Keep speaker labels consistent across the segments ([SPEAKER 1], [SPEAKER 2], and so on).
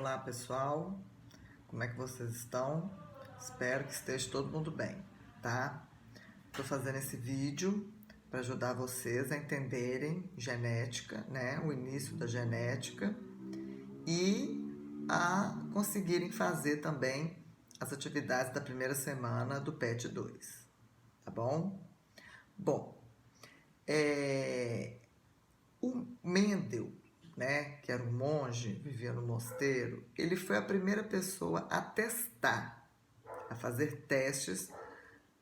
[SPEAKER 1] Olá pessoal, como é que vocês estão? Espero que esteja todo mundo bem, tá? Estou fazendo esse vídeo para ajudar vocês a entenderem genética, né? O início da genética e a conseguirem fazer também as atividades da primeira semana do PET 2, tá bom? Bom, o Mendel, né, que era um monge, vivia no mosteiro, ele foi a primeira pessoa a testar, a fazer testes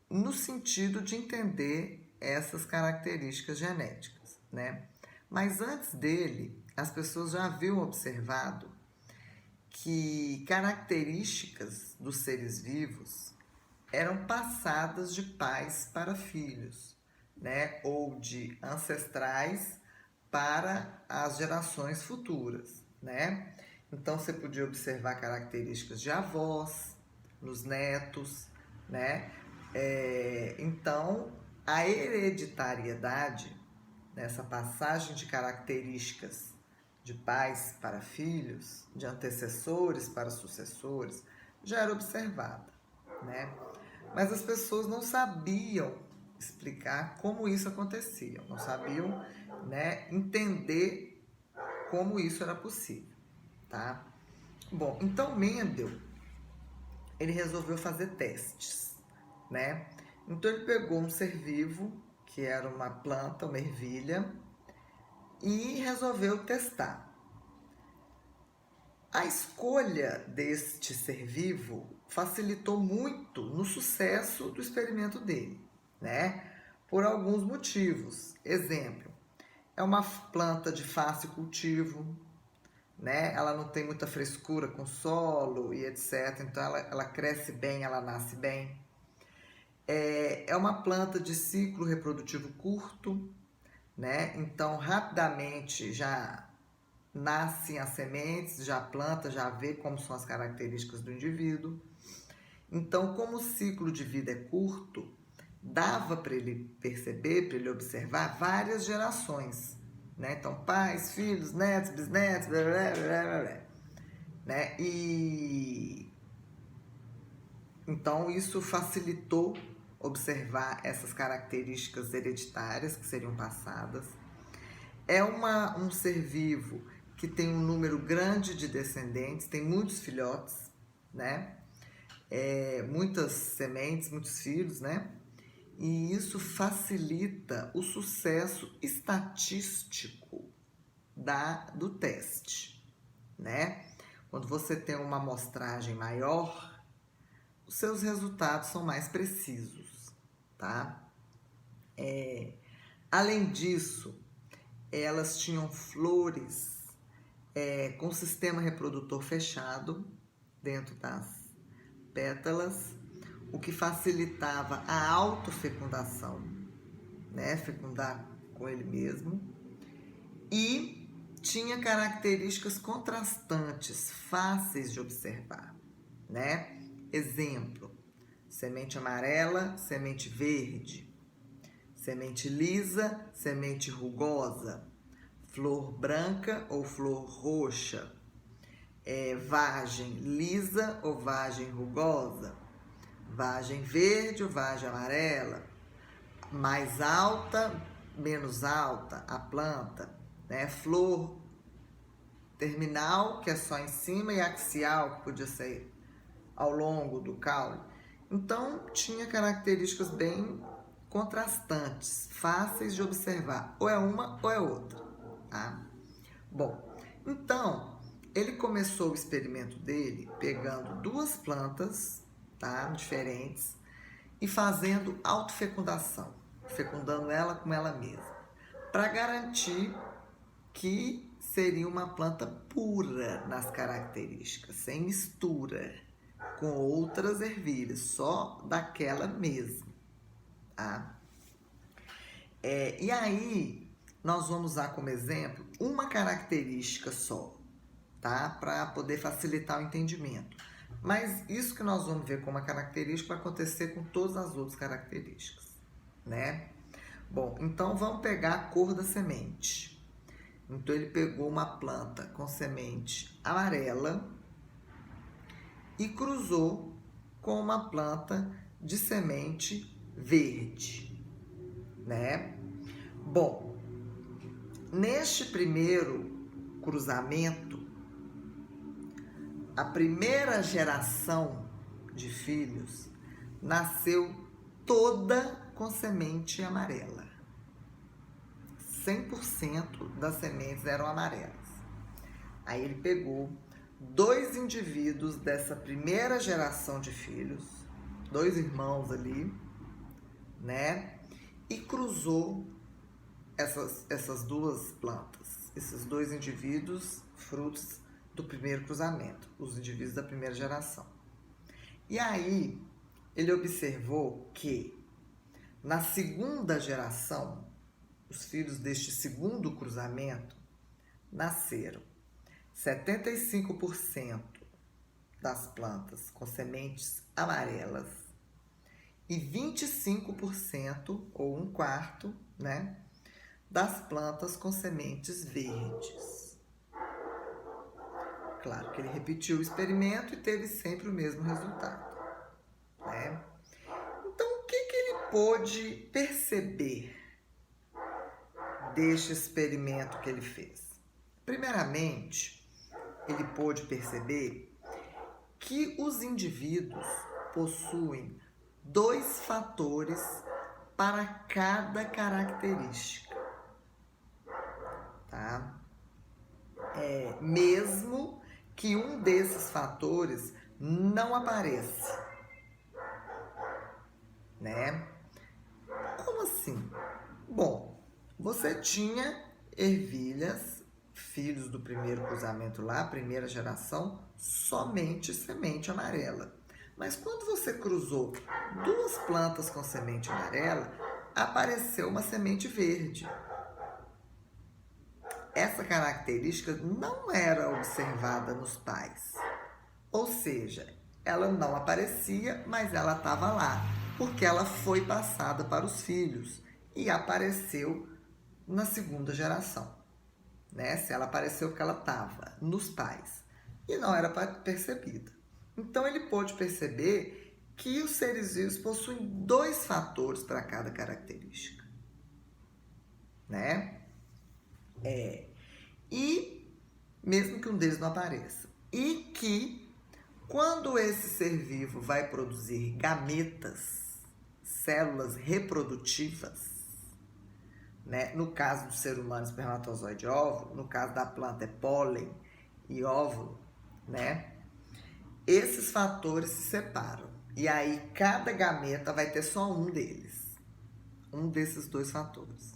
[SPEAKER 1] no sentido de entender essas características genéticas, né? Mas antes dele, as pessoas já haviam observado que características dos seres vivos eram passadas de pais para filhos, né? Ou de ancestrais para as gerações futuras, né? Então você podia observar características de avós nos netos, né? Então a hereditariedade nessa passagem de características de pais para filhos, de antecessores para sucessores, já era observada, né? Mas as pessoas não sabiam explicar como isso acontecia, não sabiam, né, entender como isso era possível, tá? Bom, então Mendel, ele resolveu fazer testes, né? Então ele pegou um ser vivo, que era uma planta, uma ervilha, e resolveu testar. A escolha deste ser vivo facilitou muito no sucesso do experimento dele, né? Por alguns motivos. Exemplo, é uma planta de fácil cultivo, né? Ela não tem muita frescura com solo e etc. Então ela cresce bem, ela nasce bem. É uma planta de ciclo reprodutivo curto, né? Então rapidamente já nascem as sementes, já a planta já vê como são as características do indivíduo. Então, como o ciclo de vida é curto, dava para ele perceber, para ele observar várias gerações, né? Então, pais, filhos, netos, bisnetos, blá, blá, blá, blá, blá, né? E então isso facilitou observar essas características hereditárias que seriam passadas. É um ser vivo que tem um número grande de descendentes, tem muitos filhotes, né? Muitas sementes, muitos filhos, né? E isso facilita o sucesso estatístico do teste, né? Quando você tem uma amostragem maior, os seus resultados são mais precisos, tá? Além disso, elas tinham flores com sistema reprodutor fechado dentro das pétalas, o que facilitava a autofecundação, né? Fecundar com ele mesmo. E tinha características contrastantes, fáceis de observar, né? Exemplo, semente amarela, semente verde, semente lisa, semente rugosa, flor branca ou flor roxa, vagem lisa ou vagem rugosa, vagem verde ou vagem amarela, mais alta, menos alta a planta, né? Flor terminal, que é só em cima, e axial, que podia ser ao longo do caule. Então, tinha características bem contrastantes, fáceis de observar. Ou é uma ou é outra, tá? Bom, então, ele começou o experimento dele pegando duas plantas, tá, diferentes, e fazendo autofecundação, fecundando ela com ela mesma, para garantir que seria uma planta pura nas características, sem mistura com outras ervilhas, só daquela mesma, tá? E aí, nós vamos usar como exemplo uma característica só, tá? Para poder facilitar o entendimento. Mas isso que nós vamos ver como uma característica vai acontecer com todas as outras características, né? Bom, então vamos pegar a cor da semente. Então ele pegou uma planta com semente amarela, e cruzou com uma planta de semente verde, né? Bom, neste primeiro cruzamento, a primeira geração de filhos nasceu toda com semente amarela. 100% das sementes eram amarelas. Aí ele pegou 2 indivíduos dessa primeira geração de filhos, 2 irmãos ali, né? E cruzou essas 2 plantas, esses 2 indivíduos, frutos do primeiro cruzamento, os indivíduos da primeira geração. E aí ele observou que na segunda geração, os filhos deste segundo cruzamento nasceram 75% das plantas com sementes amarelas e 25%, ou 1/4, né, das plantas com sementes verdes. Claro que ele repetiu o experimento e teve sempre o mesmo resultado, né? Então, o que ele pôde perceber deste experimento que ele fez? Primeiramente, ele pôde perceber que os indivíduos possuem 2 fatores para cada característica, tá? Mesmo que um desses fatores não apareça, né? Como assim? Bom, você tinha ervilhas, filhos do primeiro cruzamento lá, primeira geração, somente semente amarela. Mas quando você cruzou 2 plantas com semente amarela, apareceu uma semente verde. Essa característica não era observada nos pais. Ou seja, ela não aparecia, mas ela estava lá, porque ela foi passada para os filhos e apareceu na segunda geração, né? Se ela apareceu porque ela estava nos pais e não era percebida. Então ele pôde perceber que os seres vivos possuem 2 fatores para cada característica, né? E mesmo que um deles não apareça. E que quando esse ser vivo vai produzir gametas, células reprodutivas, né? No caso do ser humano, espermatozoide e óvulo, no caso da planta é pólen e óvulo, né? Esses fatores se separam. E aí cada gameta vai ter só um deles. Um desses 2 fatores,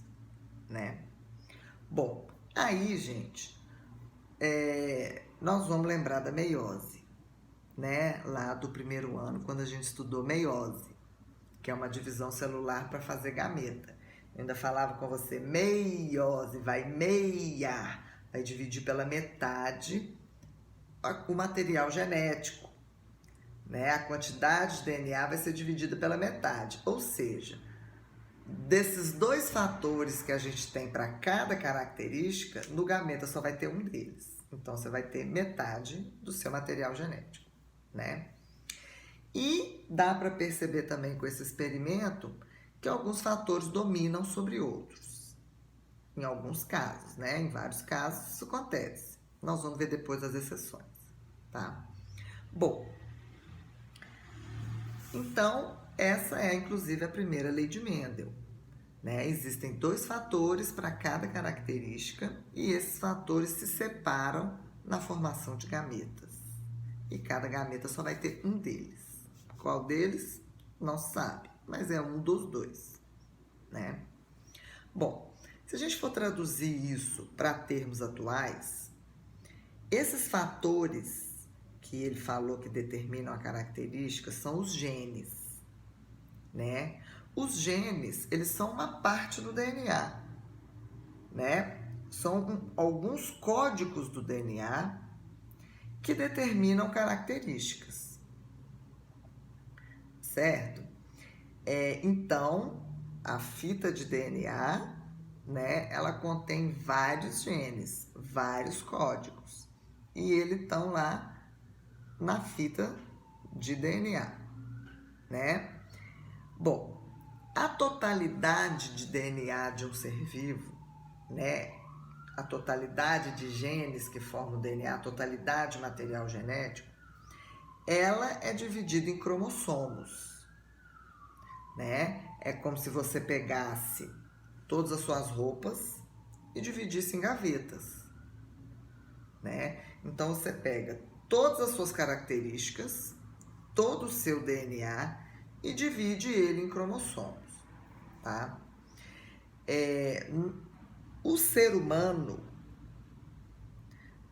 [SPEAKER 1] né? Bom, aí, gente, nós vamos lembrar da meiose, né? Lá do primeiro ano, quando a gente estudou meiose, que é uma divisão celular para fazer gameta. Eu ainda falava com você, meiose, vai meiar, vai dividir pela metade o material genético, né? A quantidade de DNA vai ser dividida pela metade, ou seja, desses 2 fatores que a gente tem para cada característica, no gameta só vai ter um deles. Então, você vai ter metade do seu material genético, né? E dá para perceber também com esse experimento que alguns fatores dominam sobre outros. Em alguns casos, né? Em vários casos isso acontece. Nós vamos ver depois as exceções, tá? Bom, então essa é inclusive a primeira lei de Mendel, né? Existem 2 fatores para cada característica e esses fatores se separam na formação de gametas. E cada gameta só vai ter um deles. Qual deles? Não se sabe, mas é um dos 2, né? Bom, se a gente for traduzir isso para termos atuais, esses fatores que ele falou que determinam a característica são os genes, né? Os genes, eles são uma parte do DNA, né? São alguns códigos do DNA que determinam características, certo? Então, a fita de DNA, né? Ela contém vários genes, vários códigos, e eles estão lá na fita de DNA, né? Bom, a totalidade de DNA de um ser vivo, né? A totalidade de genes que formam o DNA, a totalidade material genético, ela é dividida em cromossomos, né? É como se você pegasse todas as suas roupas e dividisse em gavetas, né? Então você pega todas as suas características, todo o seu DNA e divide ele em cromossomos, tá? O ser humano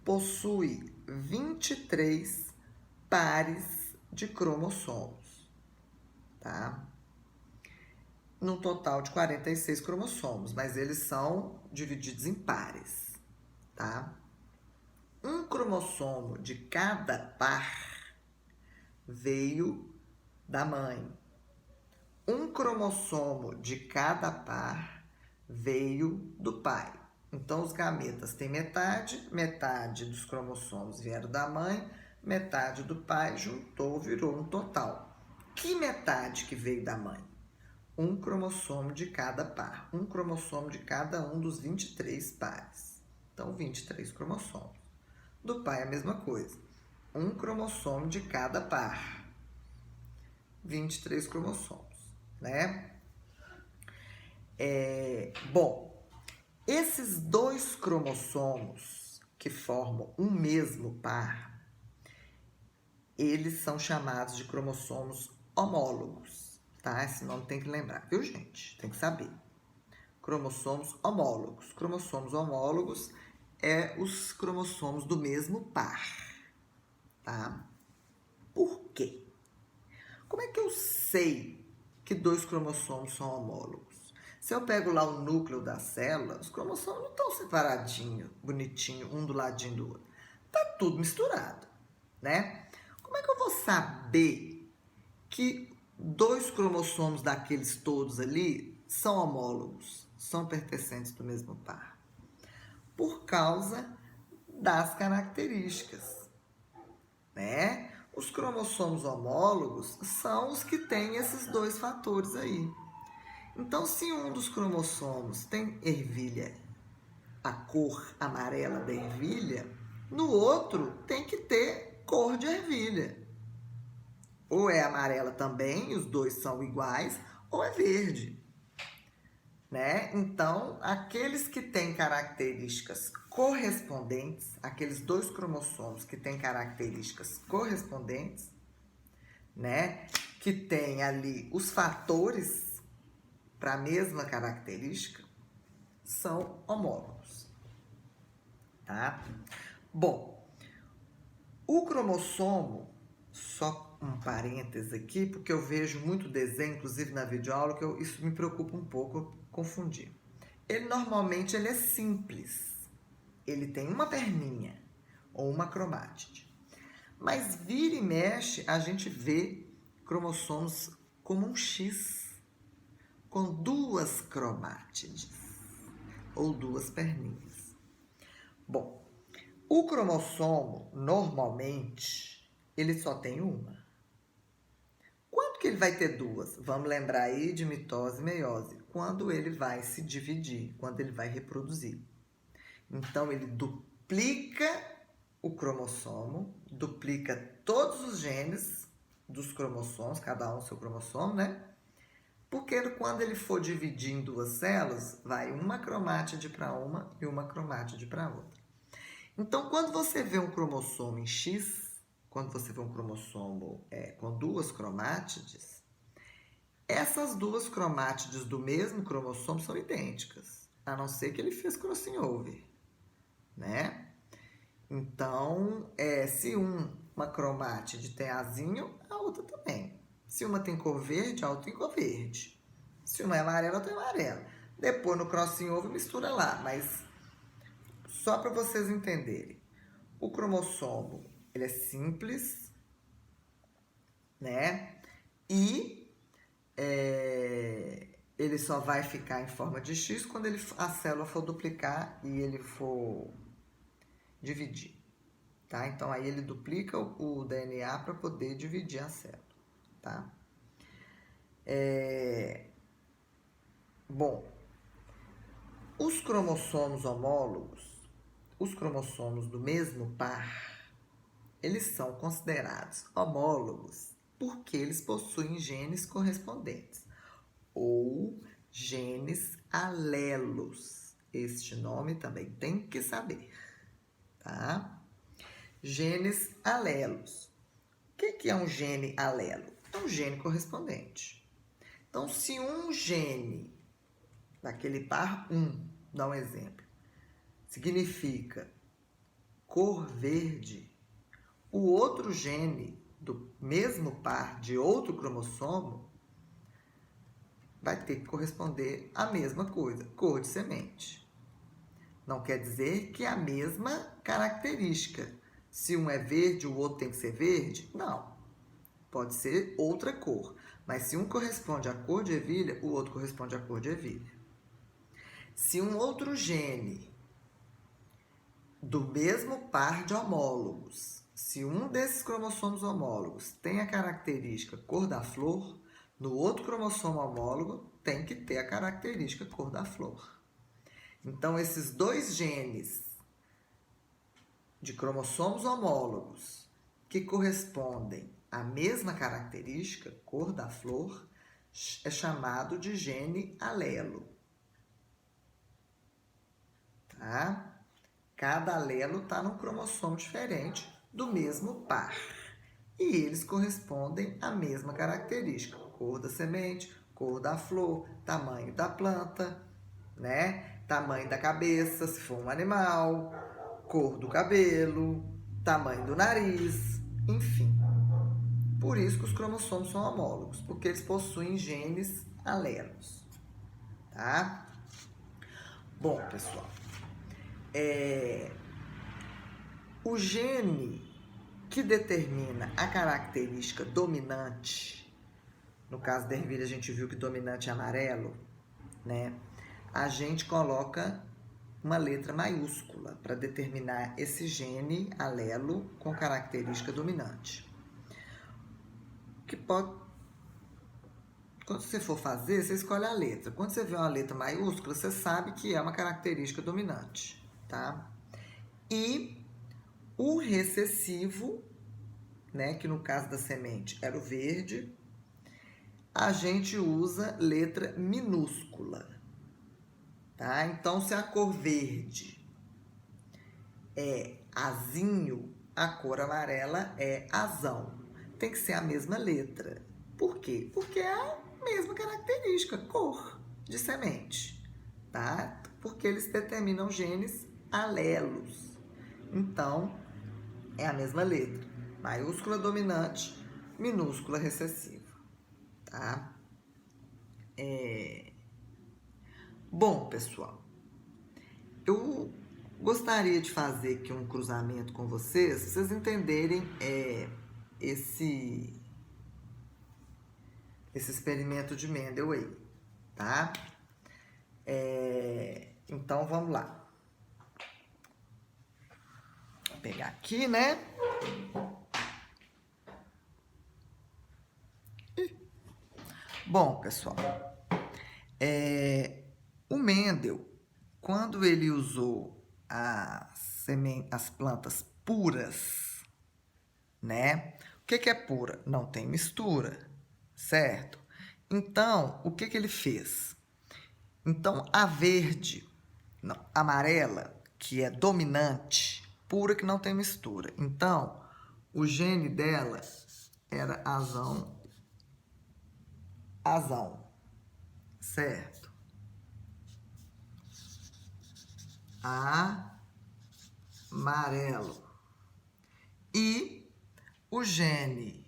[SPEAKER 1] possui 23 pares de cromossomos, tá? Num total de 46 cromossomos, mas eles são divididos em pares, tá? Um cromossomo de cada par veio da mãe. Um cromossomo de cada par veio do pai. Então, os gametas têm metade, metade dos cromossomos vieram da mãe, metade do pai, juntou, virou um total. Que metade que veio da mãe? Um cromossomo de cada par, um cromossomo de cada um dos 23 pares. Então, 23 cromossomos. Do pai, a mesma coisa. Um cromossomo de cada par. 23 cromossomos, né? Bom, esses dois cromossomos que formam um mesmo par, eles são chamados de cromossomos homólogos, tá? Esse nome tem que lembrar, viu, gente? Tem que saber. Cromossomos homólogos. Cromossomos homólogos é os cromossomos do mesmo par, tá? Por quê? Como é que eu sei que dois cromossomos são homólogos? Se eu pego lá o núcleo da célula, os cromossomos não estão separadinhos, bonitinho, um do ladinho do outro. Tá tudo misturado, né? Como é que eu vou saber que dois cromossomos daqueles todos ali são homólogos, são pertencentes do mesmo par? Por causa das características, né? Os cromossomos homólogos são os que têm esses dois fatores aí. Então, se um dos cromossomos tem ervilha, a cor amarela da ervilha, no outro tem que ter cor de ervilha. Ou é amarela também, os dois são iguais, ou é verde, né? Então, aqueles que têm características correspondentes, aqueles dois cromossomos que têm características correspondentes, né? Que tem ali os fatores para a mesma característica, são homólogos, tá? Bom, o cromossomo, só um parêntese aqui, porque eu vejo muito desenho, inclusive na videoaula, que isso me preocupa um pouco, eu confundir. Ele normalmente é simples, ele tem uma perninha ou uma cromátide. Mas vira e mexe, a gente vê cromossomos como um X, com duas cromátides, ou duas perninhas. Bom, o cromossomo, normalmente, ele só tem uma. Quando que ele vai ter duas? Vamos lembrar aí de mitose e meiose. Quando ele vai se dividir, quando ele vai reproduzir. Então, ele duplica o cromossomo, duplica todos os genes dos cromossomos, cada um seu cromossomo, né? Porque quando ele for dividir em duas células, vai uma cromátide para uma e uma cromátide para outra. Então, quando você vê um cromossomo em X, quando você vê um cromossomo com duas cromátides, essas duas cromátides do mesmo cromossomo são idênticas, a não ser que ele fez crossing over, né? Então, se uma cromátide tem azinho, a outra também. Se uma tem cor verde, a outra tem cor verde. Se uma é amarela, a outra é amarela. Depois, no crossing over, mistura lá. Mas, só para vocês entenderem, o cromossomo, ele é simples, né? E ele só vai ficar em forma de X quando a célula for duplicar e ele for dividir. tá? Então, aí ele duplica o DNA para poder dividir a célula, tá? Bom, os cromossomos homólogos, os cromossomos do mesmo par, eles são considerados homólogos porque eles possuem genes correspondentes ou genes alelos. Este nome também tem que saber, tá? Genes alelos. O que é um gene alelo? É um gene correspondente. Então, se um gene daquele par 1, dá um exemplo, significa cor verde, o outro gene do mesmo par de outro cromossomo vai ter que corresponder à mesma coisa, cor de semente. Não quer dizer que é a mesma característica. Se um é verde, o outro tem que ser verde? Não. Pode ser outra cor. Mas se um corresponde à cor de ervilha, o outro corresponde à cor de ervilha. Se um outro gene do mesmo par de homólogos, se um desses cromossomos homólogos tem a característica cor da flor, no outro cromossomo homólogo tem que ter a característica cor da flor. Então, esses dois genes de cromossomos homólogos que correspondem à mesma característica, cor da flor, é chamado de gene alelo. Tá? Cada alelo está num cromossomo diferente do mesmo par. E eles correspondem à mesma característica, cor da semente, cor da flor, tamanho da planta, né? Tamanho da cabeça, se for um animal, cor do cabelo, tamanho do nariz, enfim. Por isso que os cromossomos são homólogos, porque eles possuem genes alelos, tá? Bom, pessoal, o gene que determina a característica dominante, no caso da ervilha a gente viu que dominante é amarelo, né? A gente coloca uma letra maiúscula para determinar esse gene alelo com característica dominante. Que pode, quando você for fazer, você escolhe a letra. Quando você vê uma letra maiúscula, você sabe que é uma característica dominante, tá? E o recessivo, né, que no caso da semente era o verde, a gente usa letra minúscula, tá? Então, se a cor verde é azinho, a cor amarela é azão. Tem que ser a mesma letra. Por quê? Porque é a mesma característica, cor de semente, tá? Porque eles determinam genes alelos. Então, é a mesma letra. Maiúscula dominante, minúscula recessiva, tá? Bom, pessoal, eu gostaria de fazer aqui um cruzamento com vocês, pra vocês entenderem esse experimento de Mendel aí, tá? Então, vamos lá. Vou pegar aqui, né? Bom, pessoal, o Mendel, quando ele usou as plantas puras, né? O que é pura? Não tem mistura, certo? Então, o que ele fez? Então, a verde, não, amarela, que é dominante, pura que não tem mistura. Então, o gene dela era azão, certo? Amarelo. E o gene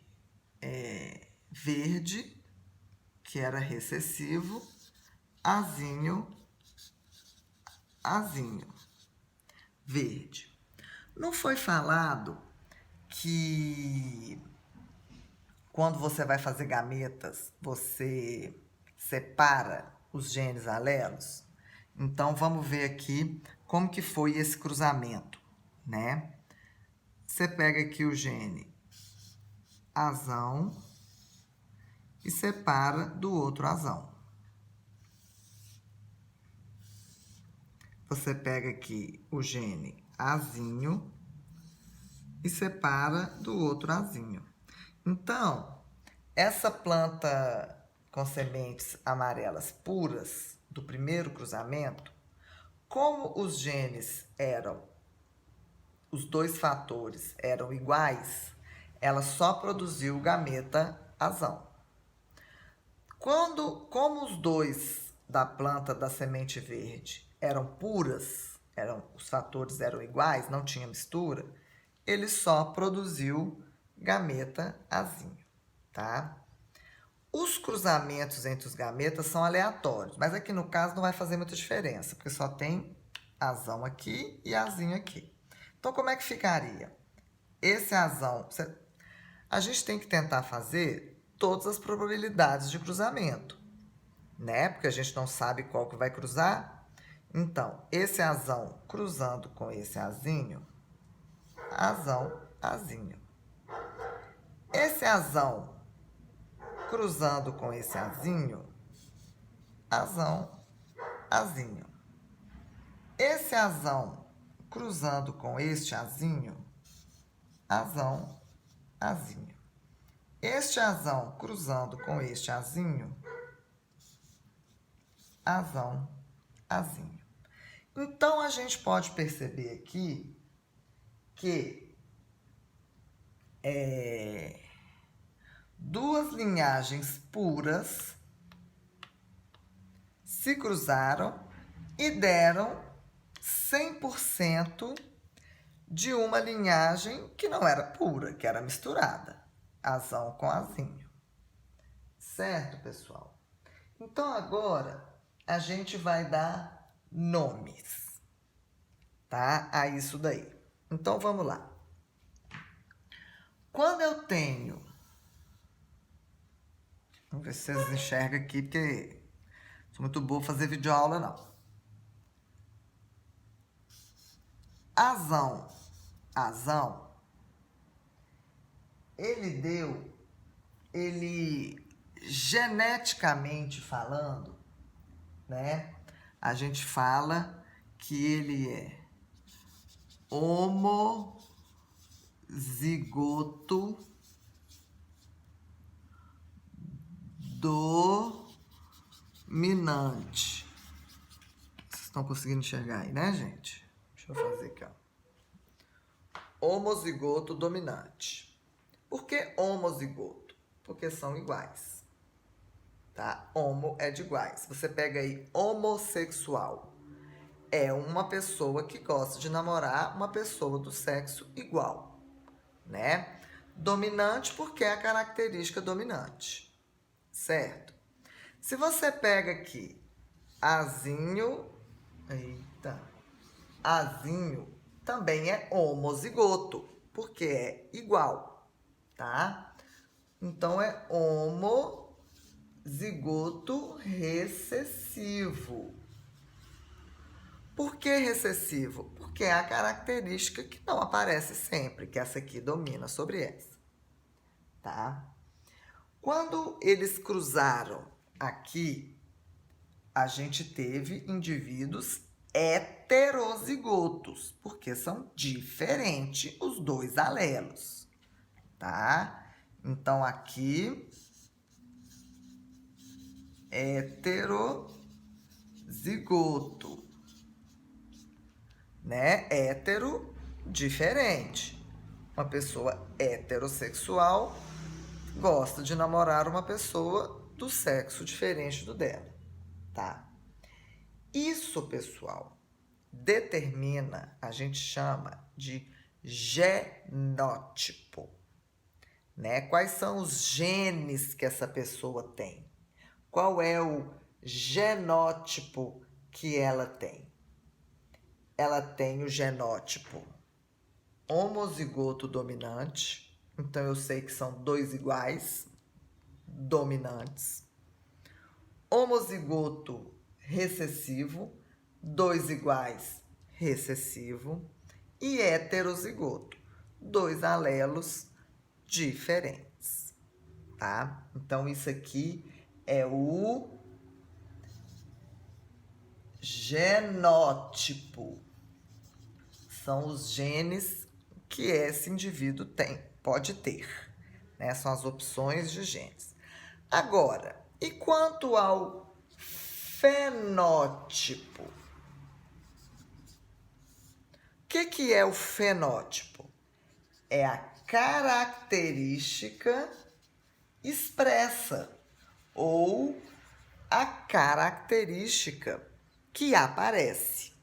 [SPEAKER 1] verde, que era recessivo, azinho, verde. Não foi falado que quando você vai fazer gametas, você separa os genes alelos? Então, vamos ver aqui como que foi esse cruzamento, né? Você pega aqui o gene azão e separa do outro azão. Você pega aqui o gene azinho e separa do outro azinho. Então, essa planta com sementes amarelas puras do primeiro cruzamento, como os genes os dois fatores eram iguais, ela só produziu o gameta azão. Como os dois da planta da semente verde eram puras, os fatores eram iguais, não tinha mistura, ele só produziu gameta azinho, tá? Os cruzamentos entre os gametas são aleatórios, mas aqui no caso não vai fazer muita diferença, porque só tem azão aqui e azinho aqui. Então, como é que ficaria? Esse azão, a gente tem que tentar fazer todas as probabilidades de cruzamento, né? Porque a gente não sabe qual que vai cruzar. Então, esse azão cruzando com esse azinho, azão, azinho. Esse azão cruzando com esse azinho, azão, azinho. Esse azão cruzando com este azinho, azão, azinho. Este azão cruzando com este azinho, azão, azinho. Então, a gente pode perceber aqui que duas linhagens puras se cruzaram e deram 100% de uma linhagem que não era pura, que era misturada. Azão com azinho. Certo, pessoal? Então, agora, a gente vai dar nomes, tá? A isso daí. Então, vamos lá. Quando eu tenho... Vamos ver se vocês enxergam aqui, porque sou muito boa fazer videoaula, não. Azão, ele geneticamente falando, né? A gente fala que ele é homozigoto dominante. Vocês estão conseguindo enxergar aí, né, gente? Deixa eu fazer aqui, ó. Homozigoto dominante. Por que homozigoto? Porque são iguais. Tá? Homo é de iguais. Você pega aí homossexual. É uma pessoa que gosta de namorar uma pessoa do sexo igual, né? Dominante porque é a característica dominante, certo? Se você pega aqui azinho, azinho também é homozigoto, porque é igual, tá? Então é homozigoto recessivo. Por que recessivo? Porque é a característica que não aparece sempre, que essa aqui domina sobre essa, tá? Quando eles cruzaram aqui, a gente teve indivíduos heterozigotos, porque são diferentes os dois alelos, tá? Então, aqui, heterozigoto, né? Hétero, diferente. Uma pessoa heterossexual gosta de namorar uma pessoa do sexo diferente do dela, tá? Isso, pessoal, determina, a gente chama de genótipo, né? Quais são os genes que essa pessoa tem? Qual é o genótipo que ela tem? Ela tem o genótipo homozigoto dominante, então eu sei que são dois iguais, dominantes. Homozigoto recessivo, dois iguais, recessivo. E heterozigoto, dois alelos diferentes, tá? Então, isso aqui é o genótipo. São os genes que esse indivíduo pode ter, né? São as opções de genes. Agora, e quanto ao fenótipo? O que é o fenótipo? É a característica expressa ou a característica que aparece,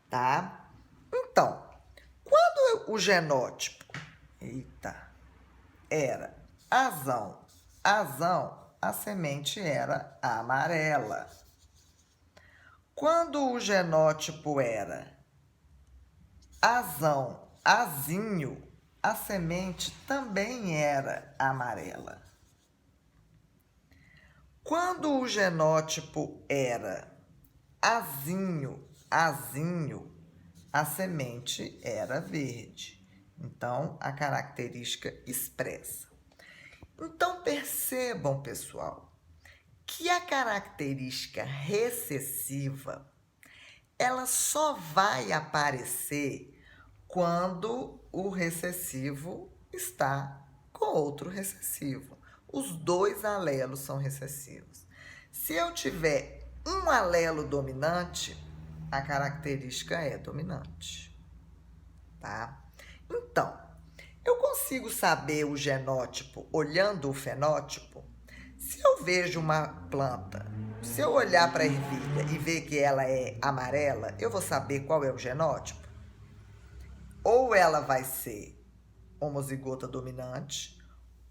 [SPEAKER 1] tá? Então, quando o genótipo, era azão, a semente era amarela. Quando o genótipo era azão, azinho, a semente também era amarela. Quando o genótipo era azinho, a semente era verde. Então, a característica expressa. Então, percebam, pessoal, que a característica recessiva, ela só vai aparecer quando o recessivo está com outro recessivo. Os dois alelos são recessivos. Se eu tiver um alelo dominante, a característica é dominante, tá? Então, eu consigo saber o genótipo olhando o fenótipo? Se eu vejo uma planta, se eu olhar para a ervilha e ver que ela é amarela, eu vou saber qual é o genótipo? Ou ela vai ser homozigota dominante,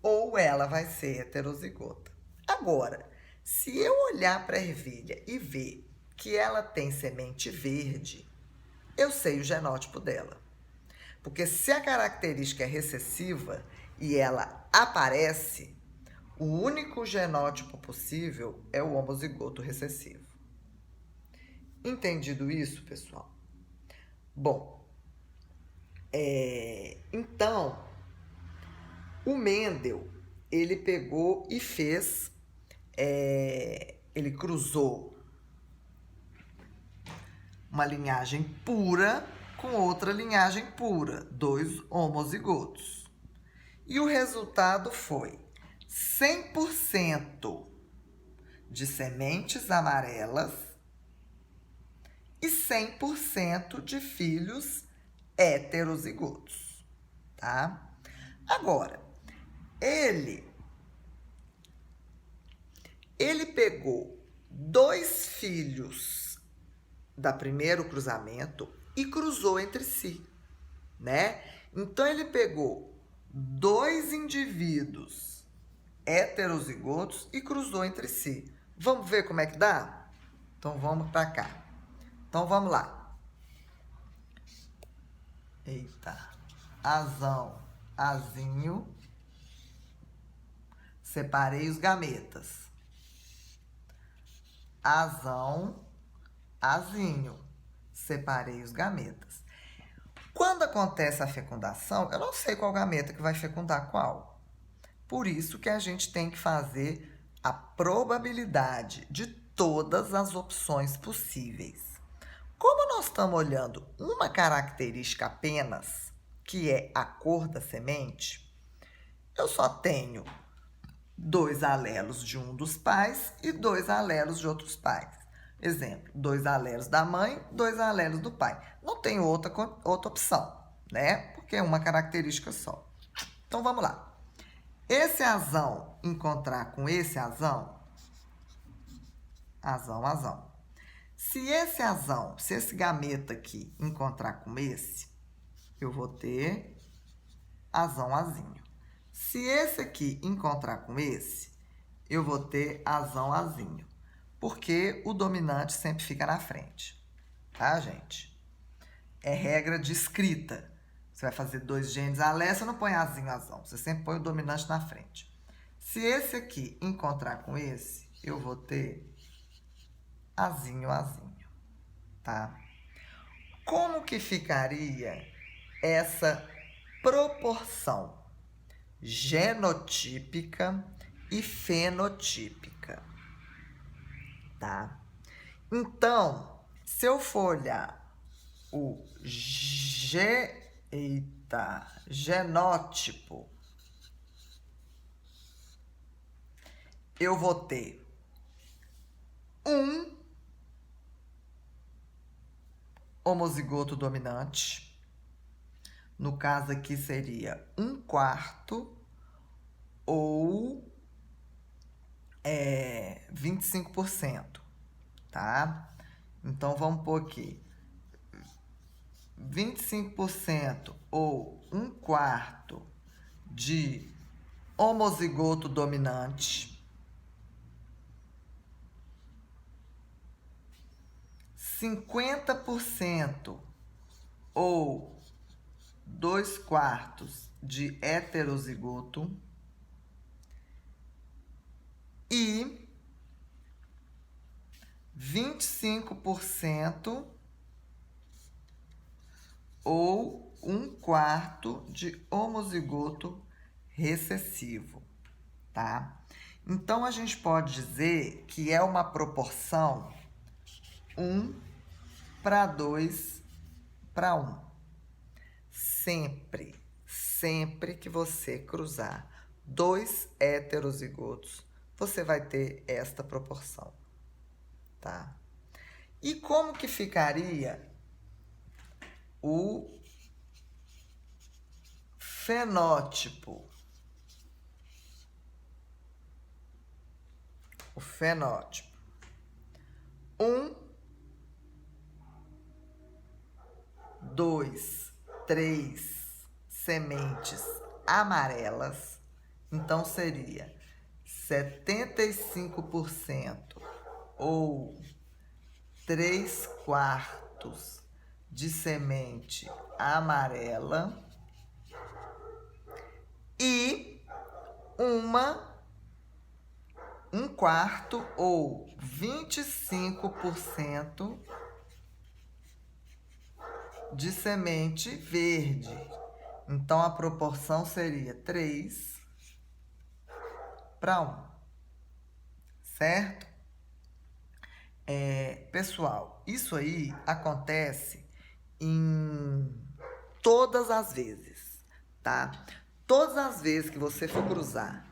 [SPEAKER 1] ou ela vai ser heterozigota. Agora, se eu olhar para a ervilha e ver que ela tem semente verde, eu sei o genótipo dela. Porque se a característica é recessiva e ela aparece, o único genótipo possível é o homozigoto recessivo. Entendido isso, pessoal? Bom, então, o Mendel, ele pegou e fez, ele cruzou uma linhagem pura com outra linhagem pura, dois homozigotos. E o resultado foi 100% de sementes amarelas e 100% de filhos heterozigotos, tá? Agora, ele pegou dois filhos da primeiro cruzamento e cruzou entre si, né? Então, ele pegou dois indivíduos heterozigotos e cruzou entre si. Vamos ver como é que dá? Então, vamos para cá. Então, vamos lá. Eita. Azão, azinho. Separei os gametas. Azão, azinho. Separei os gametas. Quando acontece a fecundação, eu não sei qual gameta que vai fecundar qual. Por isso que a gente tem que fazer a probabilidade de todas as opções possíveis. Como nós estamos olhando uma característica apenas, que é a cor da semente, eu só tenho dois alelos de um dos pais e dois alelos de outros pais. Exemplo, dois alelos da mãe, dois alelos do pai. Não tem outra opção, né? Porque é uma característica só. Então, vamos lá. Esse azão encontrar com esse azão, azão. Se esse gameta aqui encontrar com esse, eu vou ter azão, azinho. Se esse aqui encontrar com esse, eu vou ter azão, azinho. Porque o dominante sempre fica na frente, tá, gente? É regra de escrita. Você vai fazer dois genes alé, você não põe azinho, azão. Você sempre põe o dominante na frente. Se esse aqui encontrar com esse, eu vou ter azinho, tá? Como que ficaria essa proporção genotípica e fenotípica, tá? Então, se eu for olhar o genótipo, eu vou ter um homozigoto dominante. No caso aqui seria 1/4 ou 25%, tá? Então, vamos pôr aqui 25% ou 1/4 de homozigoto dominante, 50% ou 2/4 de heterozigoto e 25% ou 1/4 de homozigoto recessivo, tá? Então, a gente pode dizer que é uma proporção 1/2/1. Sempre que você cruzar 2 heterozigotos, você vai ter esta proporção, tá? E como que ficaria o fenótipo? O fenótipo. 1, 2, 3 sementes amarelas. Então, seria 75% ou 3/4 de semente amarela e 1/4 ou 25% de semente verde. Então, a proporção seria 3/1, certo? Pessoal, isso aí acontece em todas as vezes, tá? Todas as vezes que você for cruzar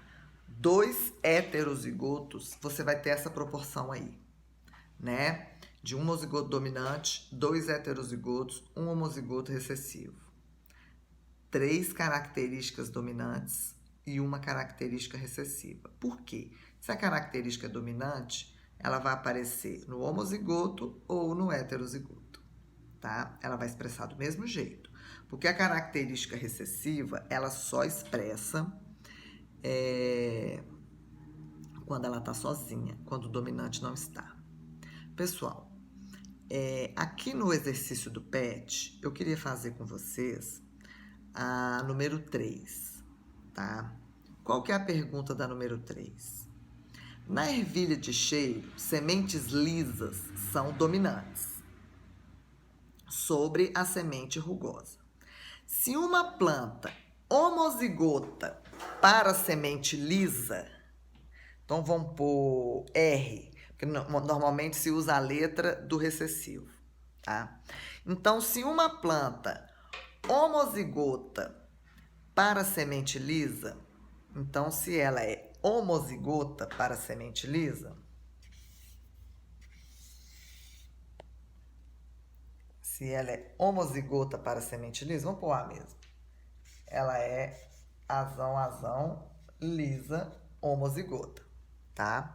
[SPEAKER 1] 2 heterozigotos, você vai ter essa proporção aí, né? De um homozigoto dominante, 2 heterozigotos, um homozigoto recessivo. 3 características dominantes e uma característica recessiva. Por quê? Se a característica é dominante, ela vai aparecer no homozigoto ou no heterozigoto, tá? Ela vai expressar do mesmo jeito. Porque a característica recessiva, ela só expressa quando ela está sozinha, quando o dominante não está. Pessoal, aqui no exercício do PET, eu queria fazer com vocês a número 3, tá? Qual que é a pergunta da número 3? Na ervilha de cheiro, sementes lisas são dominantes sobre a semente rugosa. Se uma planta homozigota para semente lisa, então vamos pôr R, porque normalmente se usa a letra do recessivo, tá? Então, se uma planta homozigota para semente lisa, então se ela é homozigota para semente lisa, vamos pôr A mesmo. Ela é azão, lisa, homozigota, tá?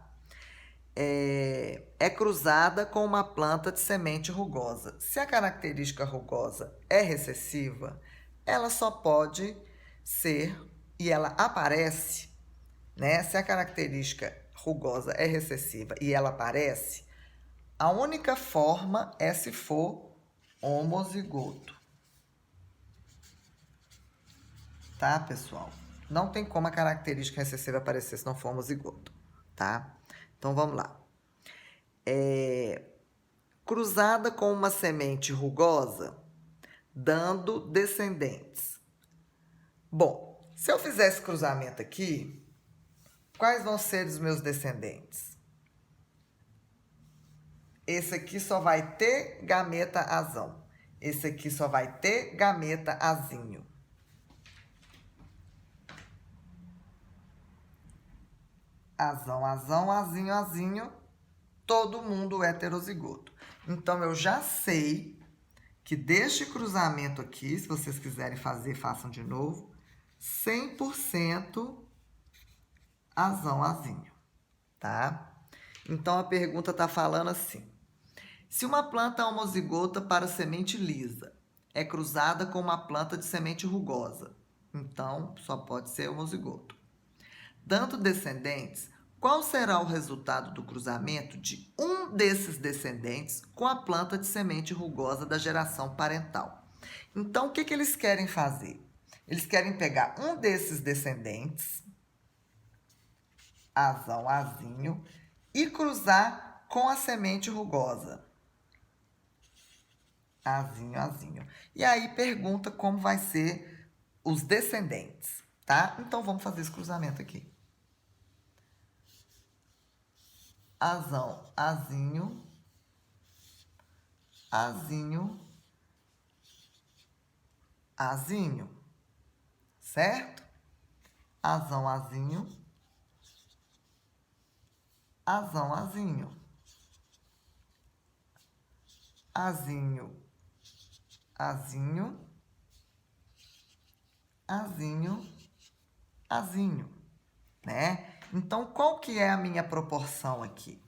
[SPEAKER 1] É cruzada com uma planta de semente rugosa. Se a característica rugosa é recessiva, ela só pode ser, e ela aparece, né? Se a característica rugosa é recessiva e ela aparece, a única forma é se for homozigoto. Tá, pessoal? Não tem como a característica recessiva aparecer se não for homozigoto, tá? Então, vamos lá. Cruzada com uma semente rugosa, dando descendentes. Bom, se eu fizer esse cruzamento aqui, quais vão ser os meus descendentes? Esse aqui só vai ter gameta azão. Esse aqui só vai ter gameta azinho. Azão, azão, azinho, azinho, todo mundo heterozigoto. Então, eu já sei que deste cruzamento aqui, se vocês quiserem fazer, façam de novo, 100% azão, azinho, tá? Então, a pergunta está falando assim: se uma planta homozigota para semente lisa é cruzada com uma planta de semente rugosa, então só pode ser homozigoto. Dando descendentes, qual será o resultado do cruzamento de um desses descendentes com a planta de semente rugosa da geração parental? Então, o que eles querem fazer? Eles querem pegar um desses descendentes, azão, azinho, e cruzar com a semente rugosa. Azinho, azinho. E aí pergunta como vai ser os descendentes, tá? Então, vamos fazer esse cruzamento aqui. Azão, azinho, azinho, azinho, certo? Azão, azinho, azão, azinho, azinho, azinho, azinho, azinho, né? Então, qual que é a minha proporção aqui?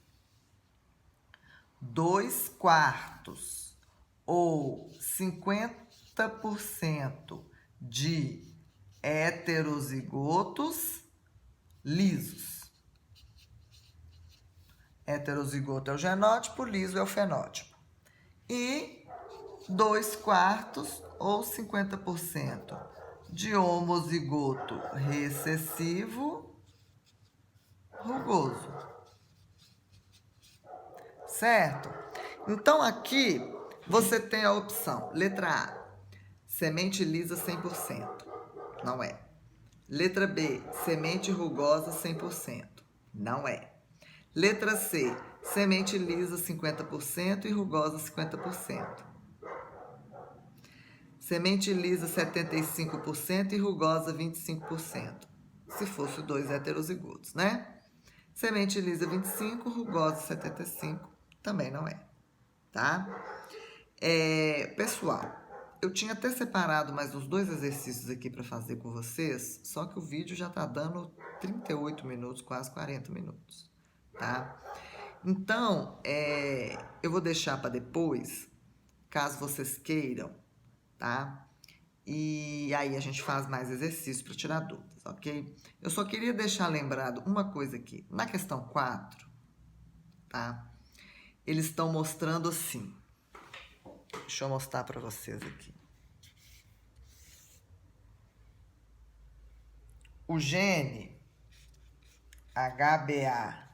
[SPEAKER 1] 2/4 ou 50% de heterozigotos lisos. Heterozigoto é o genótipo, liso é o fenótipo. E 2/4 ou 50% de homozigoto recessivo rugoso. Certo? Então, aqui você tem a opção. Letra A, semente lisa 100%. Não é. Letra B, semente rugosa 100%. Não é. Letra C, semente lisa 50% e rugosa 50%. Semente lisa 75% e rugosa 25%. Se fosse dois heterozigotos, né? Semente lisa 25%, rugosa 75%. Também não é, tá? Pessoal, eu tinha até separado mais uns 2 exercícios aqui para fazer com vocês, só que o vídeo já tá dando 38 minutos, quase 40 minutos, tá? Então, eu vou deixar para depois, caso vocês queiram, tá? E aí a gente faz mais exercícios para tirar dúvidas, ok? Eu só queria deixar lembrado uma coisa aqui. Na questão 4, tá? Eles estão mostrando assim. Deixa eu mostrar para vocês aqui. O gene HBA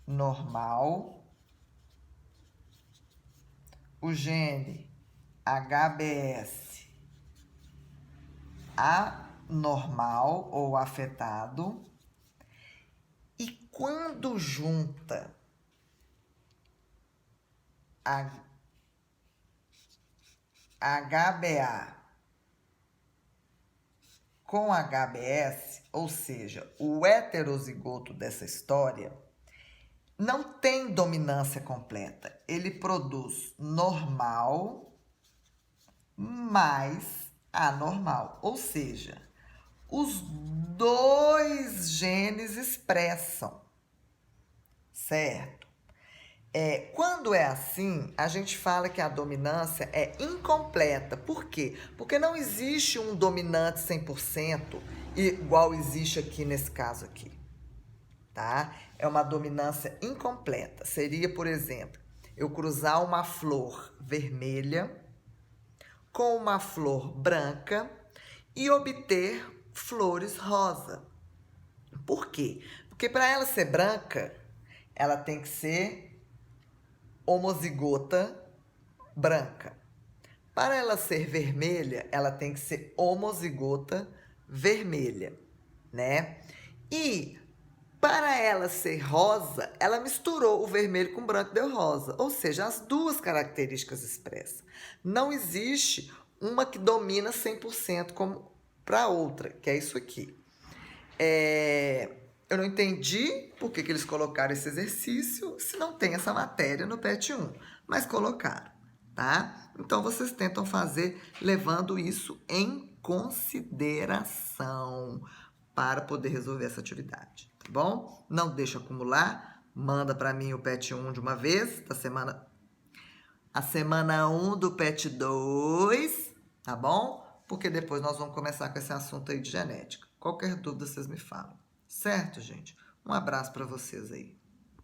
[SPEAKER 1] normal, o gene HBS anormal ou afetado, e quando junta a HBA com HBS, ou seja, o heterozigoto dessa história, não tem dominância completa. Ele produz normal mais anormal, ou seja, os 2 genes expressam, certo? Quando é assim, a gente fala que a dominância é incompleta. Por quê? Porque não existe um dominante 100% igual existe aqui nesse caso aqui, tá? É uma dominância incompleta. Seria, por exemplo, eu cruzar uma flor vermelha com uma flor branca e obter flores rosa. Por quê? Porque para ela ser branca, ela tem que ser homozigota branca. Para ela ser vermelha, ela tem que ser homozigota vermelha, né? E para ela ser rosa, ela misturou o vermelho com o branco e deu rosa. Ou seja, as duas características expressas. Não existe uma que domina 100% como para a outra, que é isso aqui. Eu não entendi por que eles colocaram esse exercício se não tem essa matéria no PET 1, mas colocaram, tá? Então, vocês tentam fazer levando isso em consideração para poder resolver essa atividade, tá bom? Não deixa acumular, manda para mim o PET 1 de uma vez, a semana 1 do PET 2, tá bom? Porque depois nós vamos começar com esse assunto aí de genética. Qualquer dúvida, vocês me falam. Certo, gente? Um abraço para vocês aí.